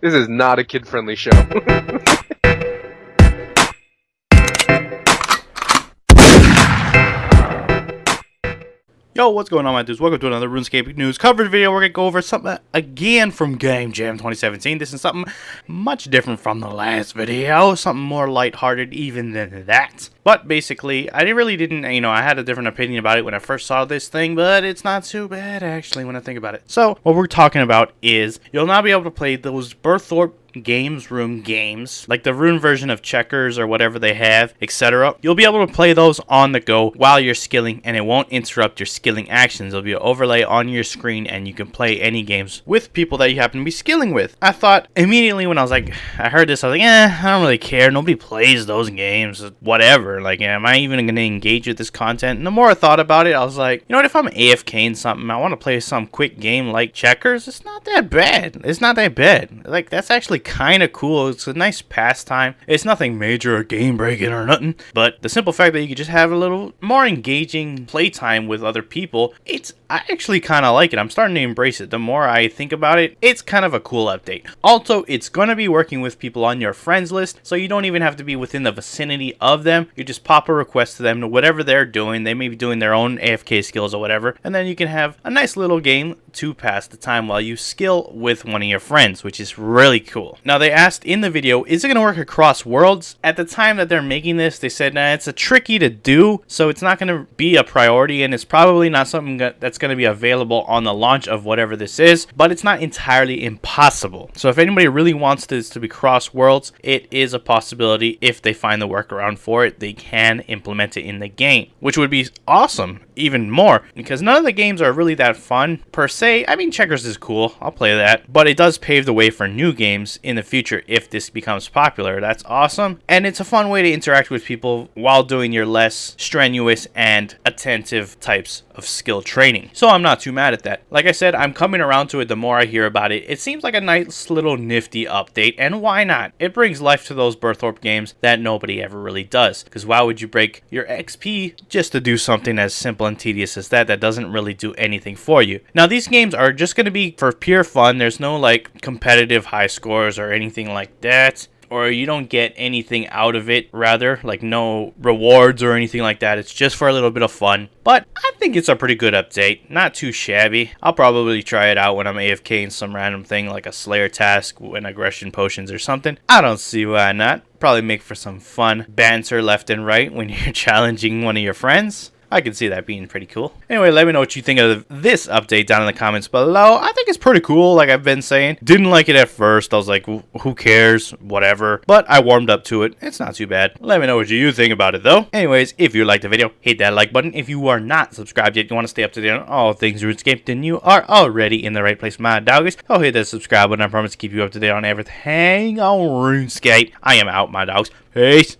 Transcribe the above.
This is not a kid-friendly show. Yo, what's going on, my dudes? Welcome to another RuneScape news coverage video. We're going to go over something again from Game Jam 2017. This is something much different from the last video. Something more lighthearted even than that. But basically, I really didn't, I had a different opinion about it when I first saw this thing, but it's not too bad, actually, when I think about it. So, what we're talking about is, you'll now be able to play those Burthorpe room games, like the rune version of checkers or whatever they have, etc. You'll be able to play those on the go while you're skilling, and it won't interrupt your skilling actions. There'll be an overlay on your screen, and you can play any games with people that you happen to be skilling with. I thought immediately when I heard this, I was like, I don't really care. Nobody plays those games. Whatever. Like, am I even going to engage with this content? And the more I thought about it, I was like, you know what? If I'm AFKing something, I want to play some quick game like checkers. It's not that bad. It's not that bad. Like, that's actually kind of cool. It's a nice pastime. It's nothing major or game breaking or nothing, but the simple fact that you could just have a little more engaging playtime with other people, I actually kind of like it. I'm starting to embrace it. The more I think about it, it's kind of a cool update. Also, it's going to be working with people on your friends list, so you don't even have to be within the vicinity of them. You just pop a request to them to whatever they're doing. They may be doing their own AFK skills or whatever, and then you can have a nice little game to pass the time while you skill with one of your friends, which is really cool. Now, they asked in the video, is it going to work across worlds? At the time that they're making this, they said, nah, it's a tricky to do, so it's not going to be a priority, and it's probably not something that's going to be available on the launch of whatever this is, but it's not entirely impossible. So if anybody really wants this to be cross worlds, it is a possibility. If they find the workaround for it, they can implement it in the game, which would be awesome even more, because none of the games are really that fun per se. I mean, checkers is cool, I'll play that, but it does pave the way for new games in the future if this becomes popular. That's awesome, and it's a fun way to interact with people while doing your less strenuous and attentive types of skill training. So I'm not too mad at that. Like I said, I'm coming around to it the more I hear about it. It seems like a nice little nifty update, and why not? It brings life to those Burthorpe games that nobody ever really does, because why would you break your XP just to do something as simple and tedious as that doesn't really do anything for you? Now, these games are just going to be for pure fun. There's no like competitive high scores or anything like that, or you don't get anything out of it, rather, like no rewards or anything like that. It's just for a little bit of fun. But I think it's a pretty good update. Not too shabby. I'll probably try it out when I'm AFKing some random thing like a Slayer task and aggression potions or something. I don't see why not. Probably make for some fun banter left and right when you're challenging one of your friends. I can see that being pretty cool. Anyway, let me know what you think of this update down in the comments below. I think it's pretty cool, like I've been saying. Didn't like it at first. I was like, who cares? Whatever. But I warmed up to it. It's not too bad. Let me know what you think about it, though. Anyways, if you liked the video, hit that like button. If you are not subscribed yet, you want to stay up to date on all things RuneScape, then you are already in the right place, my doggies. Go hit that subscribe button. I promise to keep you up to date on everything on RuneScape. I am out, my dogs. Peace.